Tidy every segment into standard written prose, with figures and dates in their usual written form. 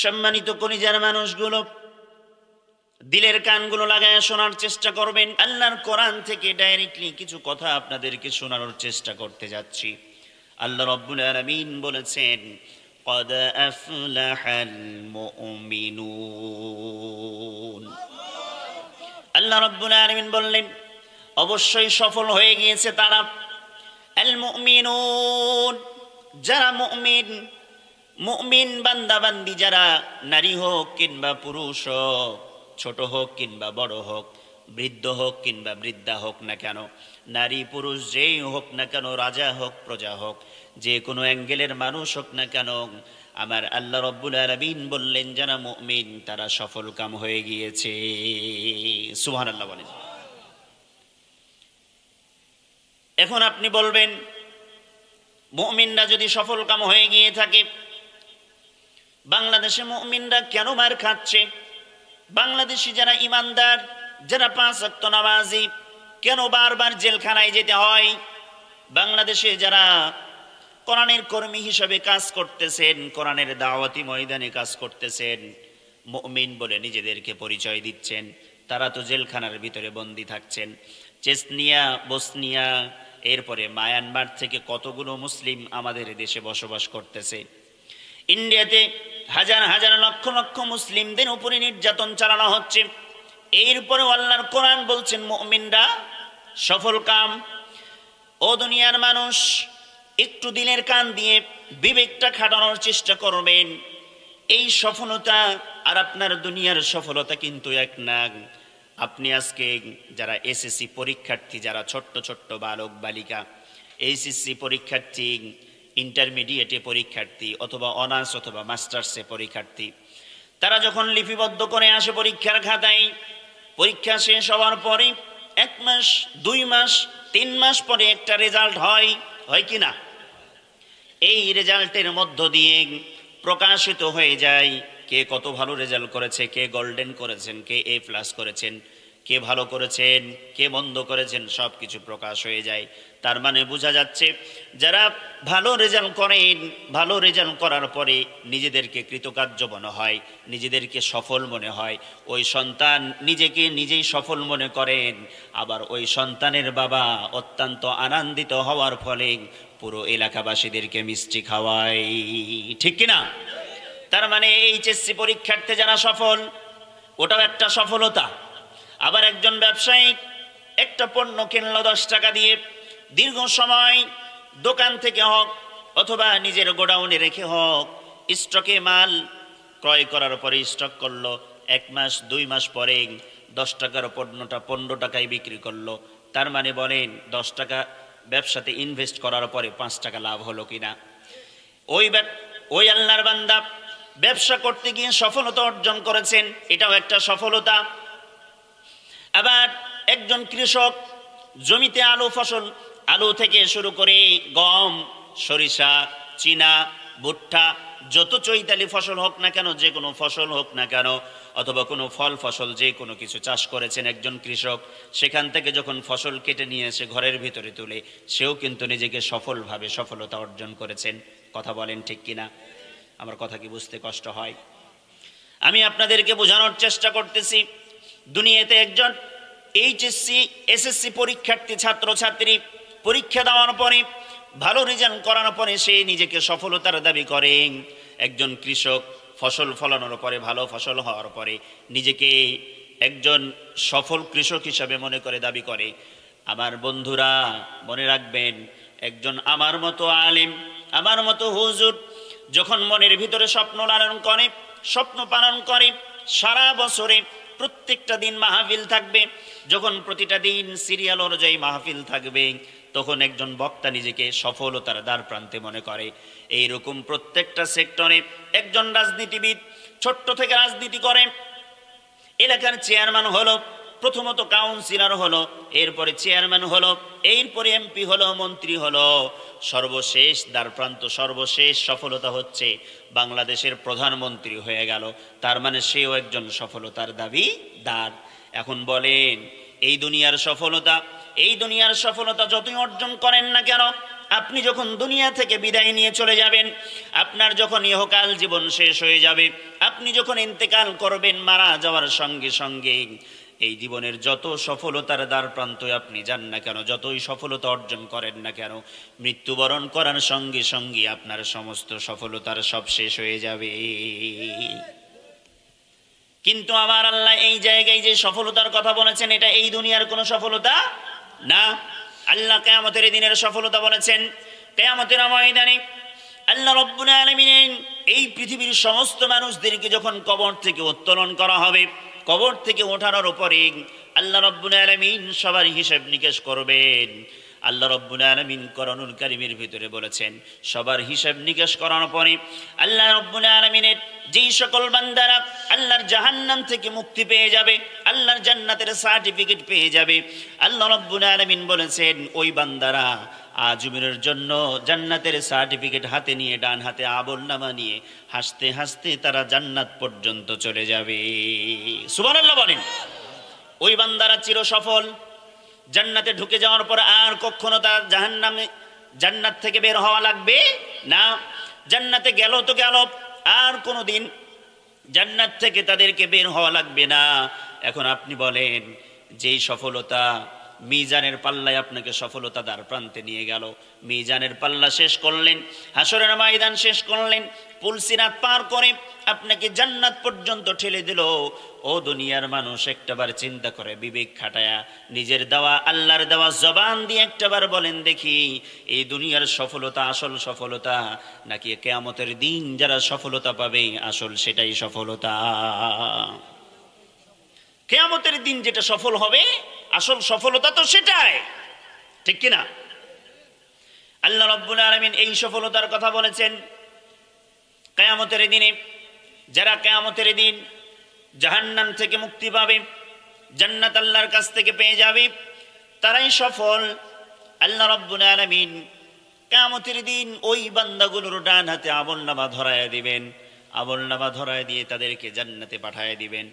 সম্মানিত কলিজার মানুষগুলো, দিলের কানগুলো লাগায় শোনার চেষ্টা করবেন। আল্লাহর কোরআন থেকে ডাইরেক্টলি কিছু কথা আপনাদেরকে শোনানোর চেষ্টা করতে যাচ্ছি। আল্লাহ রাব্বুল আলামিন বলেছেন, قد أفلح المؤمنون। আল্লাহ রাব্বুল আলামিন বললেন, অবশ্যই সফল হয়ে গিয়েছে তারা। আল মুমিনুন, যারা মুমিন, মুমিন বান্দা বান্দি যারা, নারী হোক কিংবা পুরুষ হোক, ছোট হোক কিংবা বড় হোক, বৃদ্ধ হোক কিংবা বৃদ্ধা হোক না কেন, নারী পুরুষ যেই হোক না কেন, রাজা হোক প্রজা হোক, যে কোনো অ্যাঙ্গেলের মানুষ হোক না কেন, আমার আল্লাহ রাব্বুল আলামিন বললেন যারা মুমিন তারা সফল কাম হয়ে গিয়েছে। সুবহানাল্লাহ বলেন। এখন আপনি বলবেন, মুমিনরা যদি সফল কাম হয়ে গিয়ে থাকে, বাংলাদেশে মুমিনরা কেন মার খাচ্ছে? বাংলাদেশি যারা ইমানদার, যারা 5 ওয়াক্ত নামাজি, কেন বারবার জেলখানায় যেতে হয়? বাংলাদেশে যারা কোরআনের কর্মী হিসেবে কাজ করতেছেন, কোরআনের দাওয়াতি ময়দানে কাজ করতেছেন, মুমিন বলে নিজেদেরকে পরিচয় দিচ্ছেন, তারা তো জেলখানার ভিতরে বন্দী থাকছেন। চেচনিয়া, বসনিয়া, এরপরে মায়ানমার থেকে কতগুলো মুসলিম আমাদের দেশে বসবাস করতেছে। ইন্ডিয়াতে হাজার হাজার লক্ষ লক্ষ মুসলিমদের উপরে নির্যাতন চালানো হচ্ছে। এরপরে আল্লাহর কোরআন বলছেন মুমিনরা সফল কাম। ও দুনিয়ার মানুষ, একটু দিলের কান দিয়ে বিবেকটা খাটানোর চেষ্টা করবেন। এই সফলতা আর আপনার দুনিয়ার সফলতা কিন্তু এক না। আপনি আজকে যারা এসএসসি পরীক্ষার্থী, যারা ছোট্ট ছোট্ট বালক বালিকা, এইচএসসি পরীক্ষার্থী, ইন্টারমিডিয়েটে পরীক্ষার্থী, অথবা অনার্স অথবা মাস্টার্সে পরীক্ষার্থী, তারা যখন লিপিবদ্ধ করে আসে পরীক্ষার খাতায়, পরীক্ষা শেষ হওয়ার পরে 1 মাস, 2 মাস, 3 মাস পরে একটা রেজাল্ট হয় কি না? এই রেজাল্টের মধ্য দিয়ে প্রকাশিত হয়ে যায় কে কত ভালো রেজাল্ট করেছে, কে গোল্ডেন করেছেন, কে A+ করেছেন, কে ভালো করেছেন, কে মন্দ করেছেন, সব কিছু প্রকাশ হয়ে যায়। তার মানে বোঝা যাচ্ছে যারা ভালো রেজাল্ট করেন, ভালো রেজাল্ট করার পরে নিজেদেরকে কৃতকার্য মনে হয়, নিজেদেরকে সফল মনে হয়, ওই সন্তান নিজেকে নিজেই সফল মনে করেন। আবার ওই সন্তানের বাবা অত্যন্ত আনন্দিত হওয়ার ফলে পুরো এলাকাবাসীদেরকে মিষ্টি খাওয়ায়, ঠিক কিনা? তার মানে এইচএসসি পরীক্ষার্থী যারা সফল, ওটাও একটা সফলতা। আবার একজন ব্যবসায়ী একটা পণ্য কিনলো 10 টাকা দিয়ে, দীর্ঘ সময় দোকান থেকে হোক অথবা নিজের গোডাউনে রেখে হোক স্টকে মাল ক্রয় করার পরে স্টক করলো, 1 মাস 2 মাস পরে 10 টাকার পণ্যটা 15 টাকায় বিক্রি করলো। তার মানে বলেন 10 টাকা ব্যবসাতে ইনভেস্ট করার পরে 5 টাকা লাভ হলো কিনা? ওই আল্লাহর বান্দা ব্যবসা করতে গিয়ে সফলতা অর্জন করেছেন, এটাও একটা সফলতা। আবার একজন কৃষক জমিতে আলু থেকে শুরু করে গম, সরিষা, চীনা, ভুট্টা, যত চৈতালি ফসল হোক না কেন, যে কোনো ফসল হোক না কেন, অথবা কোনো ফল ফসল যে কোনো কিছু চাষ করেছেন একজন কৃষক, সেখান থেকে যখন ফসল কেটে নিয়ে এসে ঘরের ভিতরে তুলে, সেও কিন্তু নিজেকে সফলভাবে সফলতা অর্জন করেছেন। কথা বলেন ঠিক কিনা? আমার কথা কি বুঝতে কষ্ট হয়? আমি আপনাদেরকে বোঝানোর চেষ্টা করতেছি, দুনিয়াতে একজন এইচএসসি এসএসসি পরীক্ষার্থী ছাত্র ছাত্রী পরীক্ষা দেওয়ার পরে ভালো রেজাল্ট করার পরে সে নিজেকে সফলতার দাবি করে। একজন কৃষক ফসল ফলানোর পরে, ভালো ফসল হওয়ার পরে নিজেকে একজন সফল কৃষক হিসাবে মনে করে দাবি করে। আমার বন্ধুরা মনে রাখবেন, একজন আমার মতো আলেম, আমার মতো হুজুর যখন মনের ভিতরে স্বপ্ন লালন করে, স্বপ্ন পালন করে, সারা বছরে প্রত্যেকটা দিন মাহফিল থাকবে, যখন প্রতিটা দিন সিরিয়াল অনুযায়ী মাহফিল থাকবে, তখন একজন বক্তা নিজেকে সফলতার দ্বার প্রান্তে মনে করে। এইরকম প্রত্যেকটা সেক্টরে একজন রাজনীতিবিদ ছোট্ট থেকে রাজনীতি করে, এলাকার চেয়ারম্যান হলো, প্রথমত কাউন্সিলর হলো, এরপরে চেয়ারম্যান হলো, এরপরে এমপি হলো, মন্ত্রী হলো, সর্বশেষ দ্বারপ্রান্ত, সর্বশেষ সফলতা হচ্ছে বাংলাদেশের প্রধানমন্ত্রী হয়ে গেল। তার মানে সেও একজন সফলতার দাবিদার। এখন বলেন, এই দুনিয়ার সফলতা যতই অর্জন করেন না কেন, আপনি যখন দুনিয়া থেকে বিদায় নিয়ে চলে যাবেন, আপনার যখন ইহকাল জীবন শেষ হয়ে যাবে, আপনি যখন ইন্তেকাল করবেন, মারা যাওয়ার সঙ্গে সঙ্গে এই জীবনের যত সফলতার দ্বার প্রান্তে আপনি যান না কেন, যতই সফলতা অর্জন করেন না কেন, মৃত্যুবরণ করার সঙ্গে সঙ্গে আপনার সমস্ত সফলতার সব শেষ হয়ে যাবে। কিন্তু আমার আল্লাহ এই জায়গায় যে সফলতার কথা বলেছেন, এটা এই দুনিয়ার কোনো সফলতা না। আল্লাহ কিয়ামতের দিনের সফলতা বলেছেন। কিয়ামতের ময়দানে আল্লাহ রাব্বুল আলামিন এই পৃথিবীর সমস্ত মানুষদেরকে যখন কবর থেকে উত্তোলন করা হবে, কবর থেকে ওঠানোর উপরে আল্লাহ রাব্বুল আলামিন সবার হিসাব নিকেশ করবেন। আল্লাহ রাব্বুল আলামিন কোরআনুল কারীমের ভিতরে বলেছেন, সবার হিসাব নিকেশ করানোর পরে আল্লাহ রাব্বুল আলামিনের যেই সকল বান্দারা আল্লাহর জাহান্নাম থেকে মুক্তি পেয়ে যাবে, আল্লাহর জান্নাতের সার্টিফিকেট পেয়ে যাবে, আল্লাহ রাব্বুল আলামিন বলেছেন ওই বান্দারা আজীবনের জন্য জান্নাতের সার্টিফিকেট হাতে নিয়ে, ডান হাতে আমলনামা নিয়ে হাসতে হাসতে তারা জান্নাত পর্যন্ত চলে যাবে। সুবহানাল্লাহ বলেন। ওই বান্দারা চির সফল। জান্নাতে ঢুকে যাওয়ার পর আর কখনো তার জান্নাত থেকে বের হওয়া লাগবে না। জান্নাতে গেল তো গেল, আর কোনোদিন জান্নাত থেকে তাদেরকে বের হওয়া লাগবে না। এখন আপনি বলেন, যেই সফলতা মিজানের পাল্লায় আপনাকে সফলতা দ্বার প্রান্তে নিয়ে গেল, মিজানের পাল্লা শেষ করলেন, হাসরের ময়দান শেষ করলেন, পুলসিরাত পার করে আপনাকে জান্নাত পর্যন্ত ঠেলে দিল। ও দুনিয়ার মানুষ, একটাবার চিন্তা করে বিবেক খাটায়া নিজের দেওয়া আল্লাহর দেওয়া জবান দিয়ে একটাবার বলেন দেখি, এই দুনিয়ার সফলতা আসল সফলতা, নাকি কিয়ামতের দিন যারা সফলতা পাবে আসল সেটাই সফলতা? কিয়ামতের দিন যেটা সফল হবে আসল সফলতা তো সেটাই, ঠিক কিনা? আল্লাহ রাব্বুল আলামিন এই সফলতার কথা বলেছেন। কিয়ামতের দিনে যারা কিয়ামতের দিন জাহান্নাম থেকে মুক্তি পাবে, জান্নাত আল্লাহর কাছ থেকে পেয়ে যাবে, তারাই সফল। আল্লাহ রাব্বুল আলামিন কিয়ামতের দিন ওই বান্দাগুলোর ডান হাতে আমলনামা ধরায় দিবেন, আমলনামা ধরায় দিয়ে তাদেরকে জান্নাতে পাঠায় দিবেন।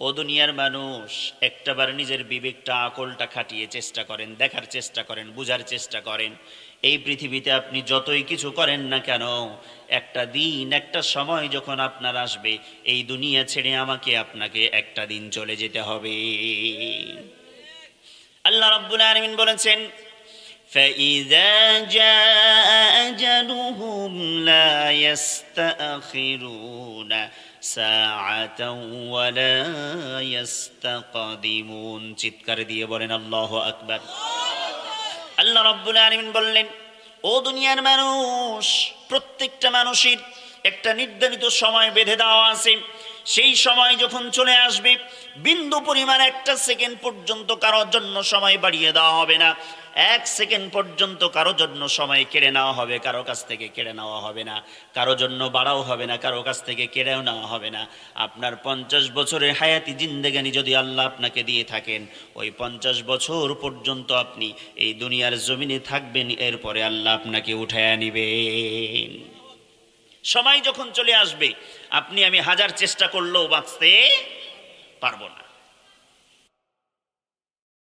ও দুনিয়ার মানুষ, একটাবার নিজের বিবেকটা আকলটা খাটিয়ে চেষ্টা করেন, দেখার চেষ্টা করেন, বুঝার চেষ্টা করেন। এই পৃথিবীতে আপনি যতই কিছু করেন না কেন, একটা দিন একটা সময় যখন আপনার আসবে, এই দুনিয়া ছেড়ে আমাকে আপনাকে একটা দিন চলে যেতে হবে। আল্লাহ রাব্বুল আলামিন বলেছেন, فَإِذَا جَاءَ أَجَلُهُمْ لَا يَسْتَأْخِرُونَ سَاعَةً وَلَا يَسْتَقْدِمُونَ। চিৎকার দিয়ে বলেন আল্লাহু আকবার। আল্লাহ রাব্বুল আলামিন বললেন, ও দুনিয়ার মানুষ, প্রত্যেকটা মানুষের একটা নির্ধারিত সময় বেঁধে দেওয়া আছে। সেই সময় যখন চলে আসবে, বিন্দু পরিমাণ একটা সেকেন্ড পর্যন্ত কারোর জন্য সময় বাড়িয়ে দেওয়া হবে না। এক সেকেন্ড পর্যন্ত কারো জন্য সময় কেড়ে নেওয়া হবে, কারো কাছ থেকে কেড়ে নেওয়া হবে না। কারো জন্য বাড়াও হবে না, কারো কাছ থেকে কেড়েও নেওয়া হবে না। আপনার 50 বছরের হায়াতি জিন্দেগানি যদি আল্লাহ আপনাকে দিয়ে থাকেন, ওই 50 বছর পর্যন্ত আপনি এই দুনিয়ার জমিনে থাকবেন, এরপরে আল্লাহ আপনাকে উঠায়া নিবেন। সময় যখন চলে আসবে, আপনি আমি হাজার চেষ্টা করলেও বাঁচতে পারবো না।